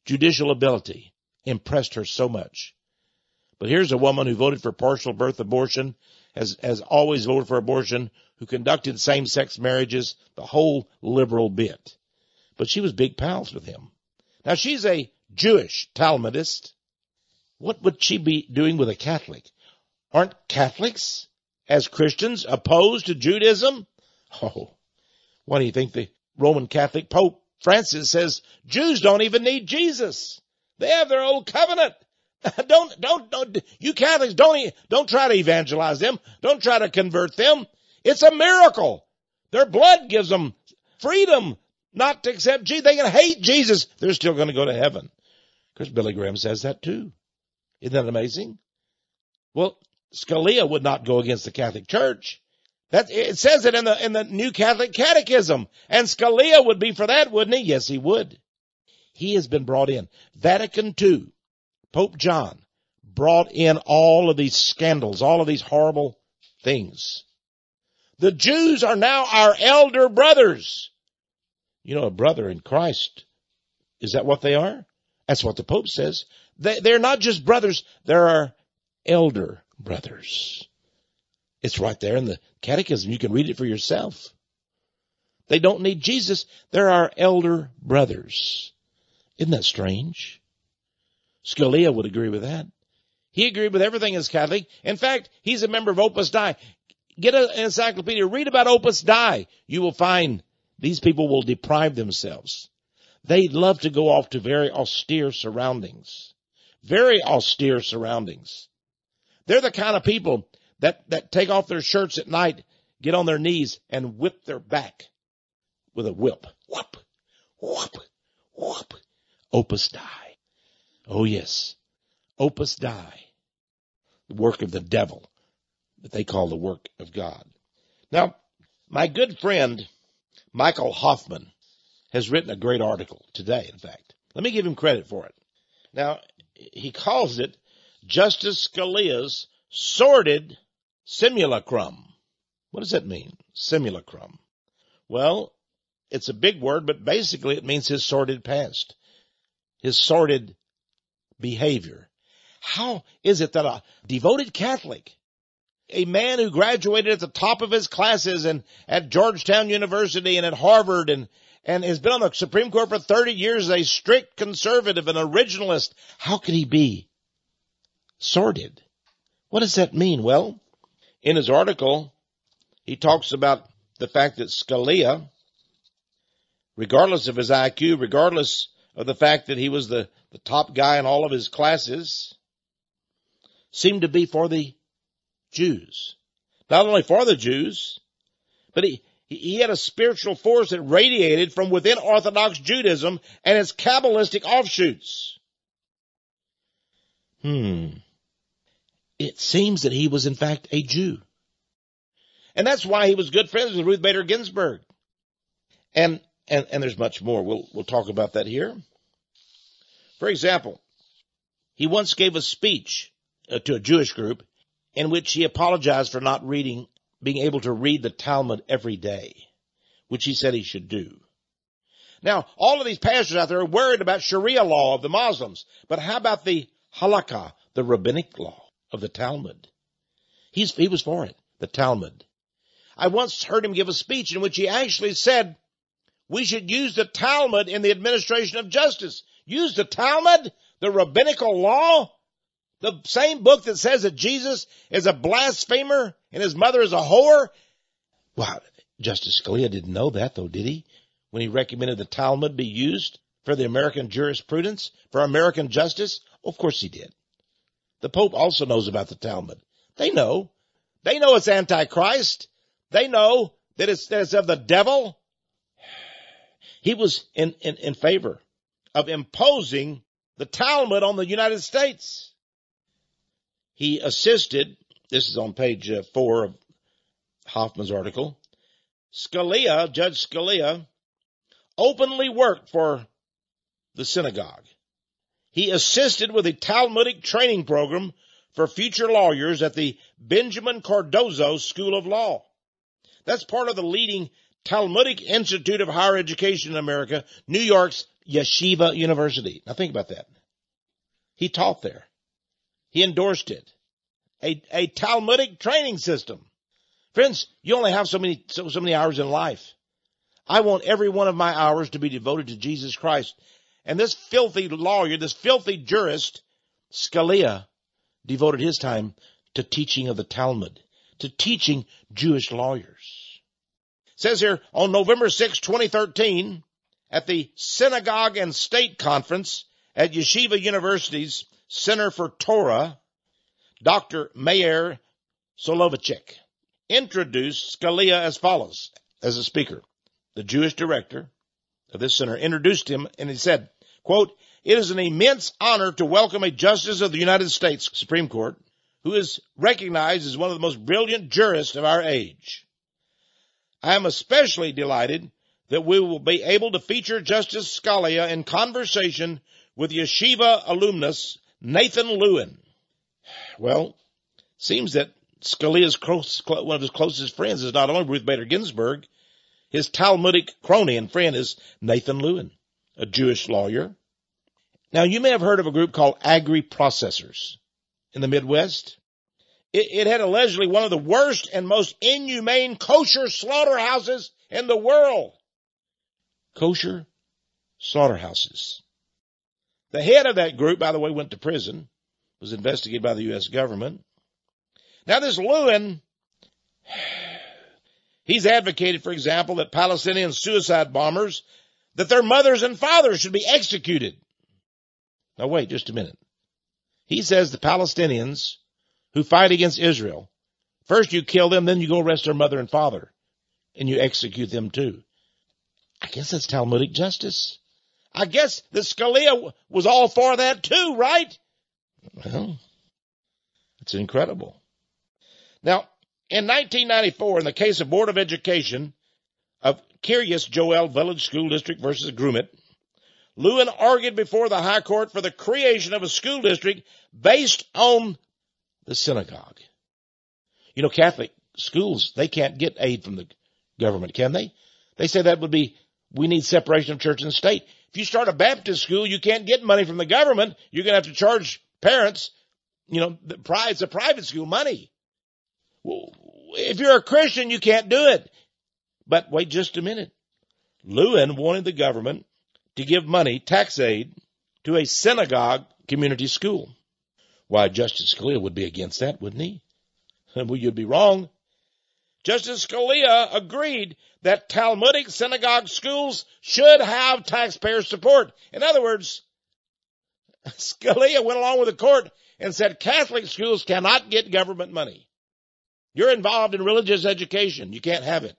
judicial ability impressed her so much. But here's a woman who voted for partial birth abortion, has always voted for abortion, who conducted same-sex marriages, the whole liberal bit. But she was big pals with him. Now, she's a Jewish Talmudist. What would she be doing with a Catholic? Aren't Catholics, as Christians, opposed to Judaism? Oh, what do you think the Roman Catholic Pope Francis says? Jews don't even need Jesus. They have their old covenant. Don't, you Catholics, don't try to evangelize them. Don't try to convert them. It's a miracle. Their blood gives them freedom not to accept Jesus. They can hate Jesus. They're still going to go to heaven. Because Billy Graham says that too. Isn't that amazing? Well, Scalia would not go against the Catholic Church. It says it in the New Catholic Catechism. And Scalia would be for that, wouldn't he? Yes, he would. He has been brought in. Vatican II, Pope John, brought in all of these scandals, all of these horrible things. The Jews are now our elder brothers. You know, a brother in Christ, is that what they are? That's what the Pope says. They're not just brothers, they're our elder brothers. It's right there in the Catechism. You can read it for yourself. They don't need Jesus. They're our elder brothers. Isn't that strange? Scalia would agree with that. He agreed with everything as Catholic. In fact, he's a member of Opus Dei. Get an encyclopedia. Read about Opus Dei. You will find these people will deprive themselves. They love to go off to very austere surroundings. Very austere surroundings. They're the kind of people that take off their shirts at night, get on their knees, and whip their back with a whip. Whoop, whoop, whoop. Opus Dei. Oh, yes. Opus Dei. The work of the devil that they call the work of God. Now, my good friend, Michael Hoffman, has written a great article today, in fact. Let me give him credit for it. Now, he calls it Justice Scalia's Sordid Simulacrum. What does that mean? Simulacrum. Well, it's a big word, but basically it means his sordid past. his sordid behavior. How is it that a devoted Catholic, a man who graduated at the top of his classes and at Georgetown University and at Harvard and has been on the Supreme Court for 30 years, a strict conservative, an originalist, how could he be sordid? What does that mean? Well, in his article, he talks about the fact that Scalia, regardless of his IQ, regardless of the fact that he was the top guy in all of his classes, seemed to be for the Jews. Not only for the Jews, but he had a spiritual force that radiated from within Orthodox Judaism and its Kabbalistic offshoots. It seems that he was in fact a Jew. And that's why he was good friends with Ruth Bader Ginsburg. And there's much more. We'll talk about that here. For example, he once gave a speech to a Jewish group in which he apologized for not being able to read the Talmud every day, which he said he should do. Now, all of these pastors out there are worried about Sharia law of the Muslims, but how about the halakha, the rabbinic law of the Talmud? He was for it, the Talmud. I once heard him give a speech in which he actually said we should use the Talmud in the administration of justice. Use the Talmud, the rabbinical law, the same book that says that Jesus is a blasphemer and his mother is a whore. Wow, Justice Scalia didn't know that, though, did he? When he recommended the Talmud be used for the American jurisprudence, for American justice? Of course he did. The Pope also knows about the Talmud. They know. They know it's Antichrist. They know that it's of the devil. He was in favor of imposing the Talmud on the United States. He assisted, this is on page 4 of Hoffman's article, Judge Scalia, openly worked for the synagogue. He assisted with a Talmudic training program for future lawyers at the Benjamin Cardozo School of Law. That's part of the leading Talmudic Institute of Higher Education in America, New York's Yeshiva University. Now think about that. He taught there. He endorsed it. A Talmudic training system. Friends, you only have so many hours in life. I want every one of my hours to be devoted to Jesus Christ. And this filthy lawyer, this filthy jurist, Scalia, devoted his time to teaching of the Talmud, to teaching Jewish lawyers. It says here, on November 6, 2013, at the Synagogue and State Conference at Yeshiva University's Center for Torah, Dr. Meir Soloveichik introduced Scalia as follows, as a speaker. The Jewish director of this center introduced him, and he said, quote, "It is an immense honor to welcome a justice of the United States Supreme Court who is recognized as one of the most brilliant jurists of our age. I am especially delighted that we will be able to feature Justice Scalia in conversation with Yeshiva alumnus Nathan Lewin." Well, seems that Scalia's one of his closest friends is not only Ruth Bader Ginsburg, his Talmudic crony and friend is Nathan Lewin, a Jewish lawyer. Now, you may have heard of a group called agri-processors in the Midwest. It had allegedly one of the worst and most inhumane kosher slaughterhouses in the world. Kosher slaughterhouses. The head of that group, by the way, went to prison, was investigated by the U.S. government. Now, this Lewin, he's advocated, for example, that Palestinian suicide bombers, that their mothers and fathers should be executed. Now, wait just a minute. He says the Palestinians who fight against Israel, first you kill them, then you go arrest their mother and father, and you execute them too. I guess that's Talmudic justice. I guess that Scalia was all for that too, right? Well, it's incredible. Now, in 1994, in the case of Board of Education of Kiryas Joel Village School District versus Grumit, Lewin argued before the High Court for the creation of a school district based on the synagogue. You know, Catholic schools, they can't get aid from the government, can they? They say that would be, we need separation of church and state. If you start a Baptist school, you can't get money from the government. You're going to have to charge parents, it's a private school, money. Well, if you're a Christian, you can't do it. But wait just a minute. Lewin wanted the government to give money, tax aid, to a synagogue community school. Why, Justice Scalia would be against that, wouldn't he? Well, you'd be wrong. Justice Scalia agreed that Talmudic synagogue schools should have taxpayer support. In other words, Scalia went along with the court and said Catholic schools cannot get government money. You're involved in religious education. You can't have it.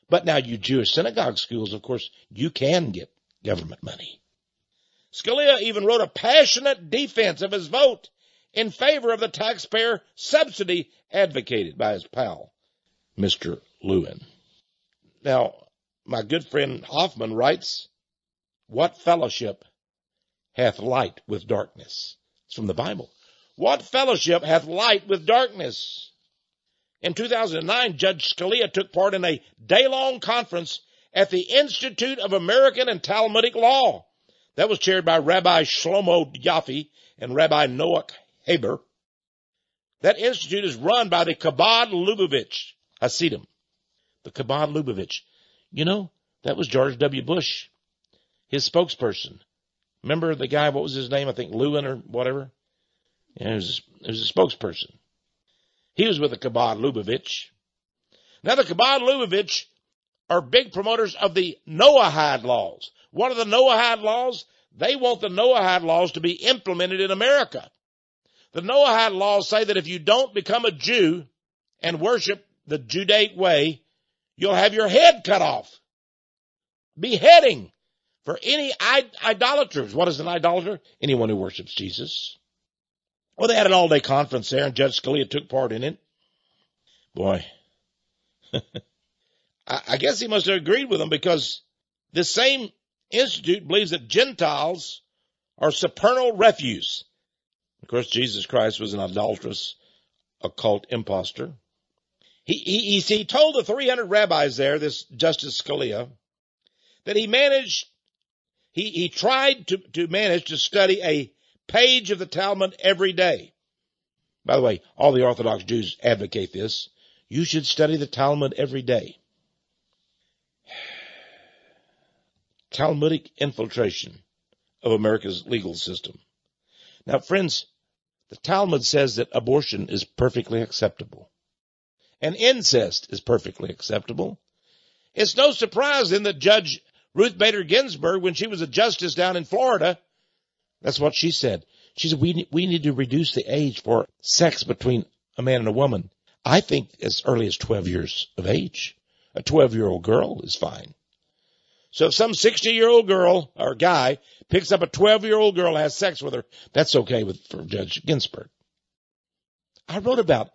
But now you Jewish synagogue schools, of course, you can get government money. Scalia even wrote a passionate defense of his vote in favor of the taxpayer subsidy advocated by his pal, Mr. Lewin. Now, my good friend Hoffman writes, "What fellowship hath light with darkness?" It's from the Bible. What fellowship hath light with darkness? In 2009, Judge Scalia took part in a day-long conference at the Institute of American and Talmudic Law. That was chaired by Rabbi Shlomo Yaffe and Rabbi Noach Haber. That institute is run by the Chabad Lubavitch Hasidim. The Chabad Lubavitch. That was George W. Bush, his spokesperson. Remember the guy, what was his name? I think Lewin or whatever. Yeah, it was a spokesperson. He was with the Chabad Lubavitch. Now, the Chabad Lubavitch are big promoters of the Noahide laws. What are the Noahide laws? They want the Noahide laws to be implemented in America. The Noahide laws say that if you don't become a Jew and worship the Judaic way, you'll have your head cut off. Beheading for any idolaters. What is an idolater? Anyone who worships Jesus. Well, they had an all-day conference there, and Judge Scalia took part in it. Boy, I guess he must have agreed with them, because this same institute believes that Gentiles are supernal refuse. Of course, Jesus Christ was an adulterous, occult imposter. He told the 300 rabbis there, this Justice Scalia, that he tried to manage to study a page of the Talmud every day. By the way, all the Orthodox Jews advocate this. You should study the Talmud every day. Talmudic infiltration of America's legal system. Now, friends, the Talmud says that abortion is perfectly acceptable. And incest is perfectly acceptable. It's no surprise then that Judge Ruth Bader Ginsburg, when she was a justice down in Florida, that's what she said. She said, we need to reduce the age for sex between a man and a woman. I think as early as 12 years of age. A 12-year-old girl is fine. So if some 60-year-old girl or guy picks up a 12-year-old girl and has sex with her, that's okay for Judge Ginsburg. I wrote about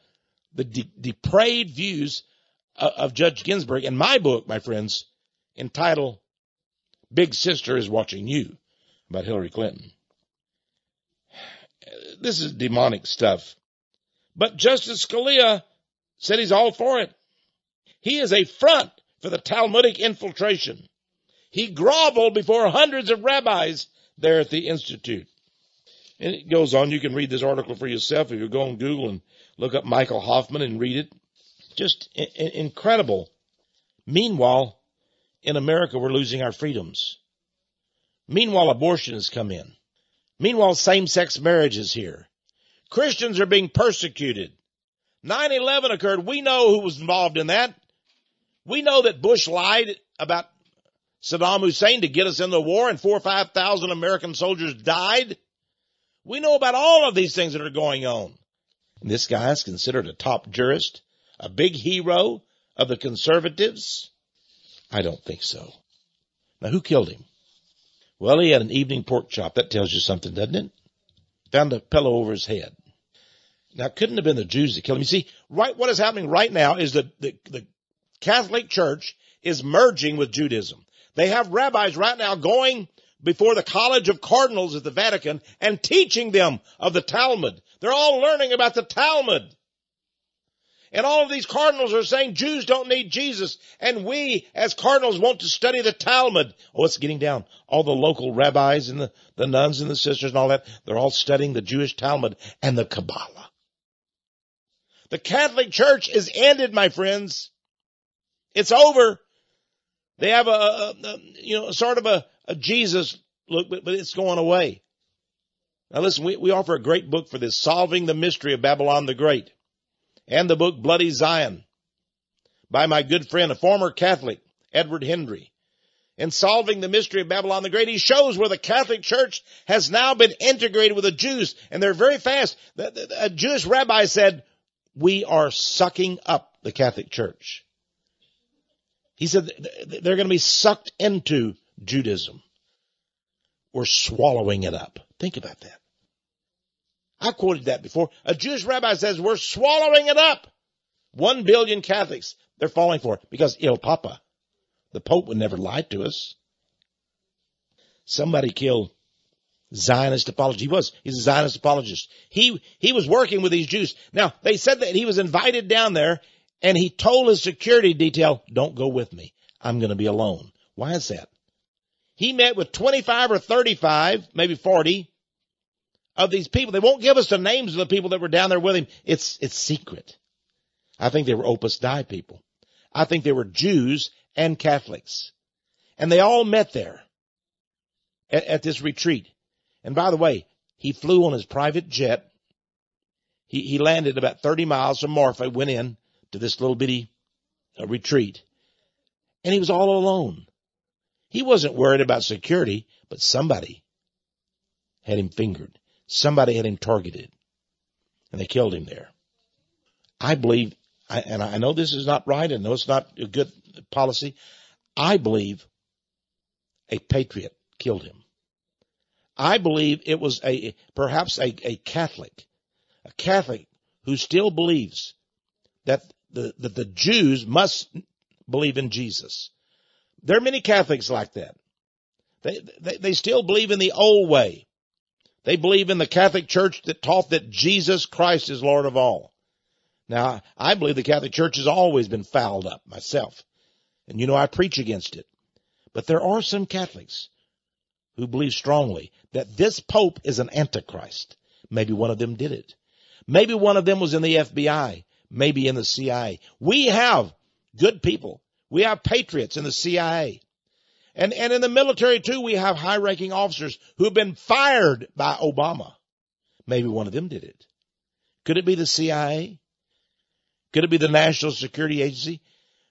the depraved views of Judge Ginsburg in my book, my friends, entitled Big Sister is Watching You, about Hillary Clinton. This is demonic stuff. But Justice Scalia said he's all for it. He is a front for the Talmudic infiltration. He groveled before hundreds of rabbis there at the Institute. And it goes on. You can read this article for yourself if you go on Google and look up Michael Hoffman and read it. Just incredible. Meanwhile, in America, we're losing our freedoms. Meanwhile, abortion has come in. Meanwhile, same-sex marriage is here. Christians are being persecuted. 9/11 occurred. We know who was involved in that. We know that Bush lied about Saddam Hussein to get us into the war, and 4,000 or 5,000 American soldiers died. We know about all of these things that are going on. And this guy is considered a top jurist, a big hero of the conservatives. I don't think so. Now, who killed him? Well, he had an evening pork chop. That tells you something, doesn't it? Found a pillow over his head. Now, it couldn't have been the Jews that killed him. You see, what is happening right now is that the Catholic Church is merging with Judaism. They have rabbis right now going before the College of Cardinals at the Vatican and teaching them of the Talmud. They're all learning about the Talmud. And all of these cardinals are saying Jews don't need Jesus. And we, as cardinals, want to study the Talmud. Oh, it's getting down. All the local rabbis and the nuns and the sisters and all that, they're all studying the Jewish Talmud and the Kabbalah. The Catholic Church is ended, my friends. It's over. They have sort of a Jesus look, but it's going away. Now listen, we offer a great book for this, Solving the Mystery of Babylon the Great, and the book Bloody Zion by my good friend, a former Catholic, Edward Hendry. In Solving the Mystery of Babylon the Great, he shows where the Catholic Church has now been integrated with the Jews, and they're very fast. A Jewish rabbi said, we are sucking up the Catholic Church. He said they're going to be sucked into Judaism. We're swallowing it up. Think about that. I quoted that before. A Jewish rabbi says, we're swallowing it up. 1 billion Catholics, they're falling for it because Il Papa, the Pope, would never lie to us. Somebody killed Zionist apologist. He's a Zionist apologist. He was working with these Jews. Now, they said that he was invited down there, and he told his security detail, don't go with me. I'm going to be alone. Why is that? He met with 25 or 35, maybe 40 of these people. They won't give us the names of the people that were down there with him. It's secret. I think they were Opus Dei people. I think they were Jews and Catholics. And they all met there at this retreat. And by the way, he flew on his private jet. He landed about 30 miles from Marfa, went in to this little bitty retreat. And he was all alone. He wasn't worried about security, but somebody had him fingered. Somebody had him targeted. And they killed him there. I believe, and I know this is not right, I know it's not a good policy, I believe a patriot killed him. I believe it was perhaps a Catholic who still believes that the Jews must believe in Jesus. There are many Catholics like that. They still believe in the old way. They believe in the Catholic Church that taught that Jesus Christ is Lord of all. Now, I believe the Catholic Church has always been fouled up myself. And I preach against it. But there are some Catholics who believe strongly that this Pope is an Antichrist. Maybe one of them did it. Maybe one of them was in the FBI. Maybe in the CIA. We have good people. We have patriots in the CIA. And in the military, too, we have high-ranking officers who have been fired by Obama. Maybe one of them did it. Could it be the CIA? Could it be the National Security Agency?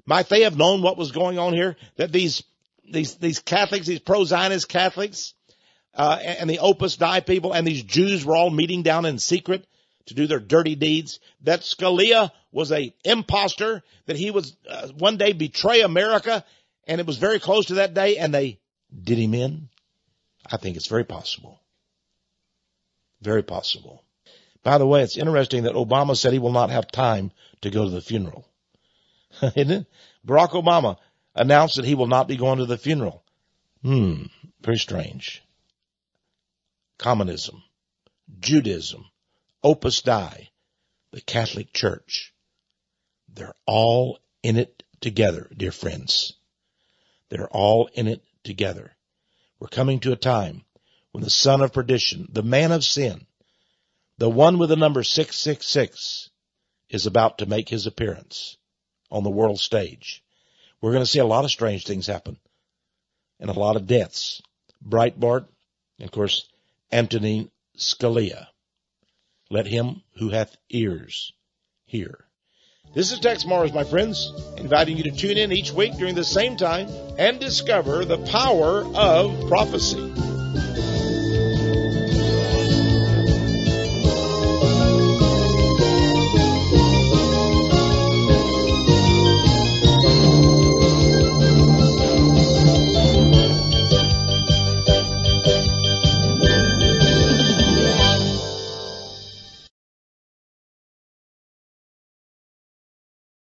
Might they have known what was going on here? That these Catholics, these pro-Zionist Catholics, and the Opus Dei people and these Jews were all meeting down in secret to do their dirty deeds, that Scalia was a imposter, that he was one day betray America, and it was very close to that day, and they did him in? I think it's very possible. Very possible. By the way, it's interesting that Obama said he will not have time to go to the funeral. Isn't it? Barack Obama announced that he will not be going to the funeral. Very strange. Communism, Judaism, Opus Dei, the Catholic Church. They're all in it together, dear friends. They're all in it together. We're coming to a time when the son of perdition, the man of sin, the one with the number 666, is about to make his appearance on the world stage. We're going to see a lot of strange things happen and a lot of deaths. Breitbart, and of course, Antonin Scalia. Let him who hath ears hear. This is Texe MARRS, my friends, inviting you to tune in each week during the same time and discover the power of prophecy.